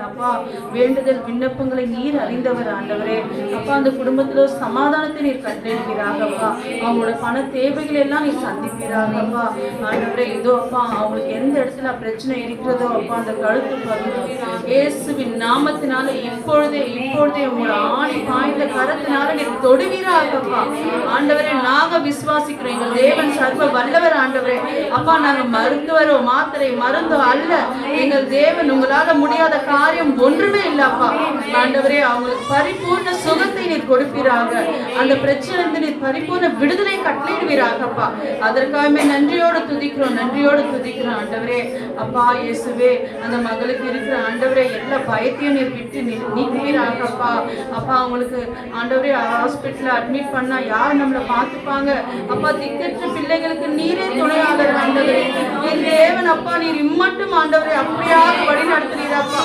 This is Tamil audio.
அப்பா வேண்டுதல் விண்ணப்பங்களை நீர் அறிந்தவர் ஆண்டவரே. அப்பா அந்த குடும்பத்துல சமாதானத்தை நீர் கட்டளையிடுவீராகப்பா. அவங்களோட பண தேவைகள் எல்லாம் நீர் சந்திப்பீராகப்பா. ஆண்டவரே இதோ அப்பா அவங்களுக்கு எந்த இடத்துல பிரச்சனை இருக்கிறதோ அப்பா அந்த கழுத்து பகுதி இயேசுவின் நாமத்தினால இப்பொழுதே உங்களோட ஆணி பாய்ந்த கரத்தினால நீர் தொடுவீராகப்பா. ஆண்டவரே நாங்க விசுவாசிக்கிறோம் எங்கள் தேவன் சர்வ வல்லவர் ஆண்டவரே. அப்பா நாங்க மருத்துவரோ மாத்திரை மருந்தோ அல்ல. எங்கள் தேவன் உங்களால முடியாத காரியம் ஒன்றுமே இல்லப்பா. ஆண்டவரே அவங்களுக்கு பரிபூர்ண சுகத்தை நீர் கொடுப்பீராக. அந்த பிரச்சனை நீர் பரிபூர்ண விடுதலை கட்டளையிடுவீராகப்பா. அதற்காகவே நன்றியோடு துதிக்கிறோம் ஆண்டவரே. அப்பா இயேசுவே அந்த மகளுக்கு இருக்கிற ஆண்டவரே எல்லா பயத்தையும் நீர் விட்டு நீக்குவீராகப்பா. அப்பா அவங்களுக்கு ஆண்டவரே ஹாஸ்பிட்டல்ல அட்மிட் பண்ணா யார் நம்மளை பார்த்துப்பாங்க அப்பா. திக்கற்ற பிள்ளைகளுக்கு நீரே துணையாளர் ஆண்டவரே. என் தேவன் அப்பா நீர் இம்மட்டும் ஆண்டவரே அப்படியாக வழி நடத்துறீராப்பா.